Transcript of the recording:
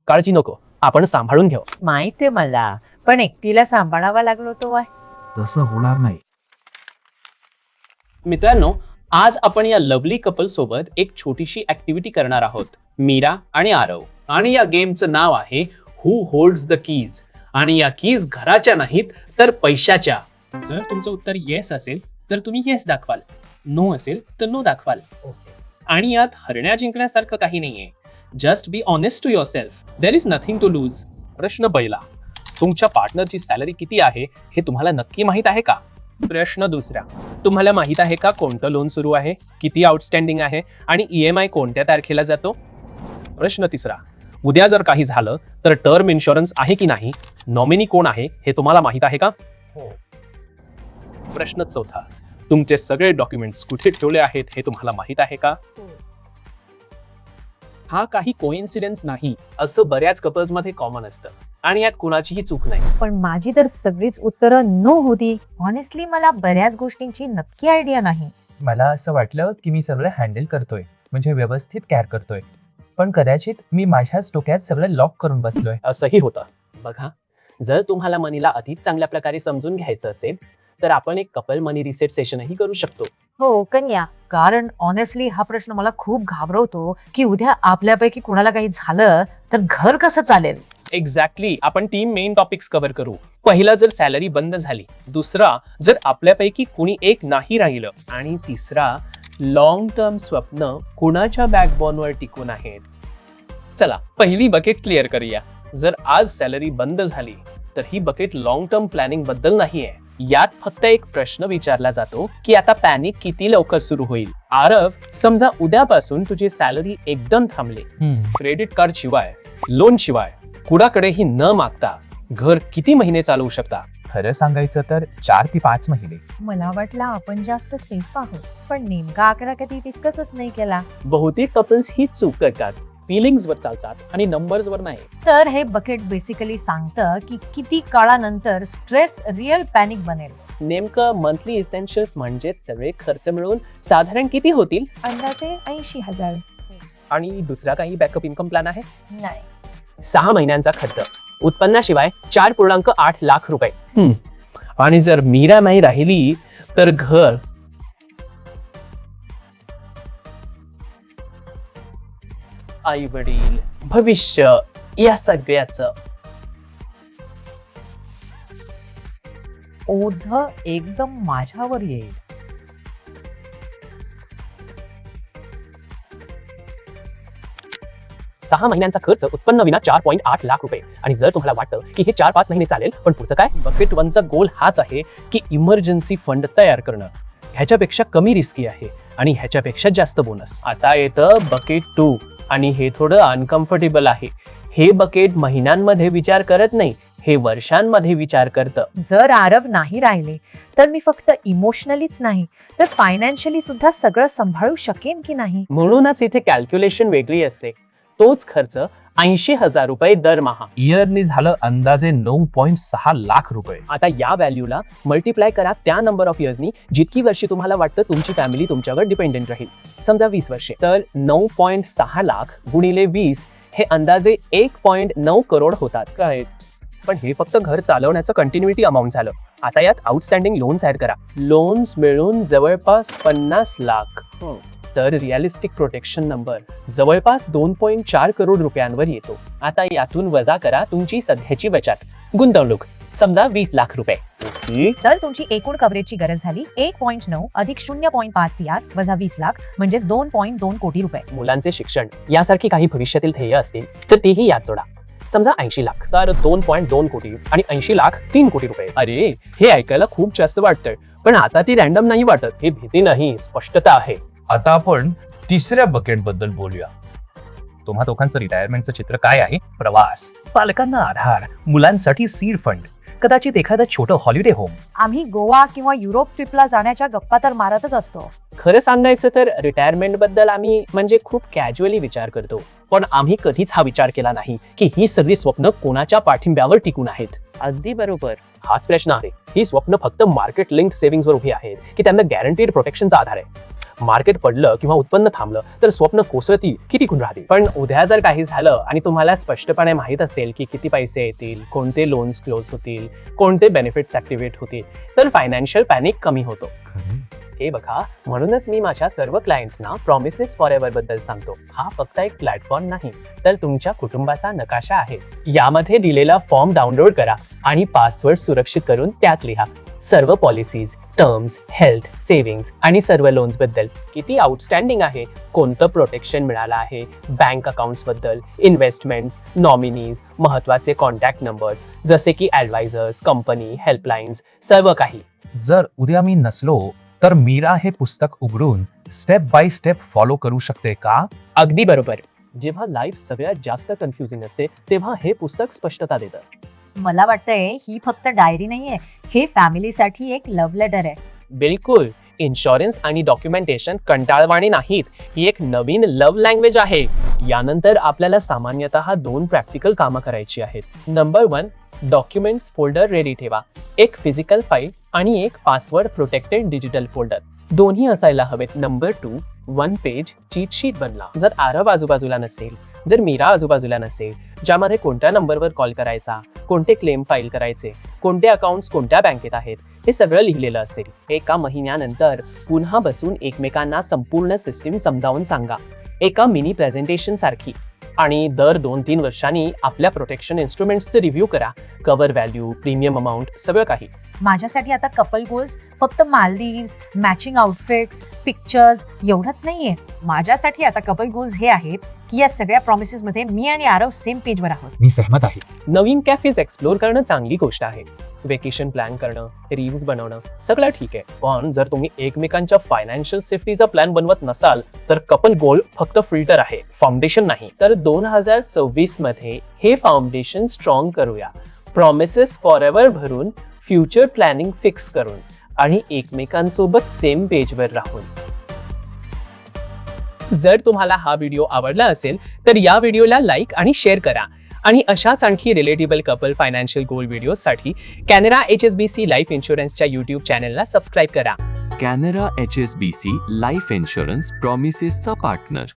काळजी नको, आपण सांभाळून घेऊ. माहितीये मला, पण एकटीला सांभाळावा लागलो तो वय. तसं होणार नाही. मित्रांनो, आज आपण या लवली कपल सोबत एक छोटीशी ऍक्टिव्हिटी करणार आहोत, मीरा आणि आरव. आणि या गेमचं नाव आहे हु होल्ड्स द कीज. आणि या कीज घराच्या नाहीत तर पैशाच्या. जर तुमचं उत्तर येस असेल तर तुम्ही येस दाखवाल, नो असेल तर नो दाखवाल. आणि यात हरण्या जिंकण्यासारखं काही नाहीये. Just be honest to yourself. There is nothing to lose. प्रश्न पहिला, तुमच्या पार्टनरची सॅलरी किती आहे हे तुम्हाला नक्की माहित आहे का? प्रश्न दुसरा, तुम्हाला माहित आहे का कोणतं लोन सुरू आहे, किती आउटस्टँडिंग आहे आणि EMI कोणत्या तारखेला जातो? प्रश्न तिसरा, उद्या जर काही झालं तर टर्म इन्शुरन्स आहे की नाही, नॉमिनी कोण आहे हे तुम्हाला माहित आहे का? हो. प्रश्न चौथा, तुमचे सगळे डॉक्युमेंट्स कुठे ठेवले आहेत हे तुम्हाला माहित आहे का? हा काही कोइन्सिडेन्स नाही, असं बऱ्याच कपल्स मध्ये कॉमन असतं आणि यात कुणाचीही चूक नाही. पण माझी तर सगळीच उत्तरं नो होती. ऑनेस्टली मला बऱ्याच गोष्टींची नक्की आयडिया नाही. मला असं वाटलं की मी सगळं हँडल करतोय, म्हणजे व्यवस्थित केअर करतोय, पण कदाचित मी माझ्याच डोक्यात सगळं लॉक करून बसलोय. असंही होतं. बघा, जर तुम्हाला मनीला अधिक चांगल्या प्रकारे समजून घ्यायचं असेल तर आपण एक कपल मनी रिसेट सेशनही करू शकतो. हो कन्या, कारण ऑनेस्टली हा प्रश्न मला खूप घाबरवतो की उद्या आपल्यापैकी कुणाला काही झालं तर घर कसं चालेल. एक्झॅक्टली, आपण 3 मेन टॉपिक्स कव्हर करू. पहिला, जर सॅलरी बंद झाली. दुसरा, जर आपल्यापैकी कुणी एक नाही राहिलं. आणि तिसरा, लॉंग टर्म स्वप्न कुणाच्या बॅकबोनवर टिकून आहेत. चला, पहिली बकेट क्लिअर करूया. जर आज सॅलरी बंद झाली तर ही बकेट लॉंग टर्म प्लॅनिंग बद्दल नाहीये. यात फक्त एक प्रश्न विचारला जातो की आता पॅनिक किती लवकर सुरू होईल. आरव, समजा उद्यापासून तुझी सॅलरी एकदम थांबली. क्रेडिट कार्ड शिवाय, लोन शिवाय, कुणाकडेही न मागता घर किती महिने चालवू शकता? खरं सांगायचं तर 4 ते 5 महिने. मला वाटलं आपण जास्त सेफ आहोत, पण नेमका आकडा कधी डिस्कसच नाही केला. बहुतेक कपल्स ही चूक करतात, फिलिंग्स वर चालतात आणि नंबर्स वर नाही. तर हे बकेट बेसिकली सांगतं की किती काळानंतर स्ट्रेस रिअल पॅनिक बनेल. नेमकं मंथली इसेन्शियल्स म्हणजे सगळे खर्च मिळून साधारण किती होतील? अंदाजे 80,000. आणि दुसरा काही बॅकअप इन्कम प्लॅन आहे? नाही. 6 महिन्यांचा खर्च, उत्पन्नाशिवाय 4.8 लाख रुपये. आणि जर मीरा नाही राहिली तर घर, आई वडील, भविष्य, या सगळ्याचं ओझ एकदम माझ्यावर येईल. सहा महिन्यांचा खर्च, उत्पन्न विना 4.8 लाख रुपये. आणि जर तुम्हाला वाटतं की हे 4-5 महिने चालेल, पण पुढचं काय? बकेट 1चा गोल हाच आहे की इमर्जन्सी फंड तयार करणं. ह्याच्यापेक्षा कमी रिस्की आहे आणि ह्याच्यापेक्षा जास्त बोनस. आता येतं बकेट 2 आणि हे थोडं अनकम्फर्टेबल आहे. हे बकेट महिन्यांमध्ये विचार करत नाही, हे वर्षांमध्ये विचार करतं. जर आरव नाही राहिले तर मी फक्त इमोशनलीच नाही तर फायनान्शियली सुद्धा सगळं सांभाळू शकेन की नाही. म्हणूनच इथे कॅल्क्युलेशन वेगळी असते. तोच खर्च 80,000 रुपये दरमहा. इयरली झालं अंदाजे 9.6 लाख रुपये. आता या व्हॅल्यूला मल्टिप्लाय करा त्या नंबर ऑफ इयर्सनी जितकी वर्षी तुम्हाला वाटतं तुमची फॅमिली तुमच्यावर डिपेंडेंट राहील. समजा 20 वर्षे, तर 9.6 लाख गुणिले 20 हे अंदाजे 1.9 करोड होतात. काय? पण हे फक्त घर चालवण्याचं कंटिन्युटी अमाऊंट झालं. आता यात आउटस्टँडिंग लोन्स ऍड करा. लोन्स मिळून जवळपास 50 लाख. तर रिअलिस्टिक प्रोटेक्शन नंबर जवळपास 2.4 करोड रुपयांवर येतो. आता यातून वजा करा तुमची सध्याची बचत, गुंतवणूक, समजा 20 लाख रुपये. तर तुमची एकूण कव्हरेजची गरज झाली 1.9 अधिक 0.5 CR वजा 20 लाख म्हणजेच 2.2 कोटी रुपये. मुलांचे शिक्षण यासारखी काही भविष्यातील ध्येय असतील तर तेही यात जोडा. समजा 80 लाख, तर 2.2 कोटी आणि 80 लाख 3 कोटी रुपये. अरे, हे ऐकायला खूप जास्त वाटतंय, पण आता ती रॅन्डम नाही वाटत. हे भीती नाही, स्पष्टता आहे. आता आपण तिसऱ्या बकेट बद्दल बोलूया. तुम्हा दोघांचं रिटायरमेंटचं चित्र काय आहे? प्रवास, पालकांना आधार, मुलांसाठी सीड फंड, कदाचित एखादं छोटं हॉलिडे होम. आम्ही गोवा किंवा युरोप ट्रिपला जाण्याच्या गप्पा तर मारतच असतो. खरं सांगायचं तर रिटायरमेंट बद्दल आम्ही म्हणजे खूप कॅज्युअली विचार करतो, पण आम्ही कधीच हा विचार केला नाही की ही सगळी स्वप्न कोणाच्या पाठिंब्यावर टिकून आहेत. अगदी बरोबर, हाच प्रश्न आहे. ही स्वप्न फक्त मार्केट लिंक्ड सेव्हिंग्जवर उभी आहेत की त्यांना गॅरंटीड प्रोटेक्शनचा आधार आहे? मार्केट पडलं किंवा उत्पन्न थांबलं तर स्वप्न कोसळतील की टिकून राहतील. पण उद्या जर काही झालं आणि तुम्हाला स्पष्टपणे माहीत असेल की किती पैसे येतील, कोणते लोन्स क्लोज होतील, कोणते बेनिफिट्स ऍक्टिव्हेट होतील, तर फायनान्शियल पॅनिक कमी होतो. हे बघा, म्हणूनच मी माझ्या सर्व क्लायंट्सना प्रॉमिसेस फॉर एव्हर बद्दल सांगतो. हा फक्त एक प्लॅटफॉर्म नाही, तर तुमच्या कुटुंबाचा नकाशा आहे. यामध्ये दिलेला फॉर्म डाउनलोड करा आणि पासवर्ड सुरक्षित करून त्यात लिहा सर्व पॉलिसीज, टर्म्स, हेल्थ, सेव्हिंग्ज आणि सर्व लोन्स बद्दल किती आउटस्टँडिंग आहे, कोणतं प्रोटेक्शन मिळालं आहे, बँक अकाउंट्स बद्दल, इन्व्हेस्टमेंट्स, नॉमिनीज, महत्वाचे कॉन्टॅक्ट नंबर्स जसे की ॲडवायझर्स, कंपनी, हेल्पलाईन्स, सर्व काही. जर उद्या मी नसलो तर मीरा हे पुस्तक उघडून स्टेप बाय स्टेप फॉलो करू शकते का? अगदी बरोबर. जेव्हा लाईफ सगळ्यात जास्त कन्फ्युजिंग असते तेव्हा हे पुस्तक स्पष्टता देतं. मला वाटतंय ही फक्त डायरी नाहीये, हे फॅमिलीसाठी एक लव्ह लेटर आहे. बिलकुल. इन्शुरन्स आणि डॉक्युमेंटेशन कंटाळवाणी नाहीत, ही एक नवीन लव्ह लँग्वेज आहे. यानंतर आपल्याला सामान्यतः 2 प्रॅक्टिकल कामं करायची आहेत. नंबर 1, डॉक्युमेंट्स फोल्डर रेडी ठेवा. एक फिजिकल फाईल आणि एक पासवर्ड प्रोटेक्टेड डिजिटल फोल्डर. दोन्ही असायला हवेत. नंबर 2, 1 पेज चीट शीट बनला. जर आरव आजूबाजूला नसेल, जर मीरा आजूबाजूला नसेल, ज्यामध्ये कोणत्या नंबरवर कॉल करायचा, कोणते क्लेम फाईल करायचे, कोणते अकाउंट्स कोणत्या बँकेत आहेत, हे सगळं लिहिलेलं असेल. एका महिन्यानंतर पुन्हा बसून एकमेकांना संपूर्ण सिस्टीम समजावून सांगा, एका मिनी प्रेझेंटेशन सारखी. आणि दर 2-3 वर्षांनी आपल्या प्रोटेक्शन इन्स्ट्रुमेंट्सचे रिव्ह्यू करा. कव्हर व्हॅल्यू, प्रीमियम अमाऊंट, सगळं काही. माझ्यासाठी आता कपल गोल्स फक्त मालदीव्स, मॅचिंग आउटफिट्स, पिक्चर्स एवढंच नाहीये. माझ्यासाठी आता कपल गोल्स हे आहेत की या सगळ्या प्रॉमिसेस मध्ये मी आणि आरव सेम पेजवर आहोत. मी सहमत आहे. नवीन कॅफेज एक्सप्लोर करणं चांगली गोष्ट आहे. वेकेशन प्लॅन करणं, रील्स बनवणं, सगळं ठीक आहे. पण जर तुम्ही एकमेकांच्या फायनान्शियल सेफ्टीचा प्लॅन बनवत नसाल तर कपल गोल फक्त फिल्टर आहे, फाउंडेशन नाही. तर 2026 मध्ये हे फाउंडेशन स्ट्रॉंग करूया. प्रॉमिसेस फॉर एव्हर भरून, फ्युचर प्लॅनिंग फिक्स करून आणि एकमेकांसोबत सेम पेजवर राहून. जर तुम्हाला हा व्हिडिओ आवडला असेल तर या व्हिडिओला लाईक आणि शेअर करा. आणि अशाच आणखी रिलेटेबल कपल फायनान्शियल गोल व्हिडिओसाठी कॅनरा HSBC लाईफ इन्शुरन्सच्या YouTube चॅनलला सबस्क्राईब करा. कॅनरा HSBC लाईफ इन्शुरन्स प्रॉमिसेसचा पार्टनर.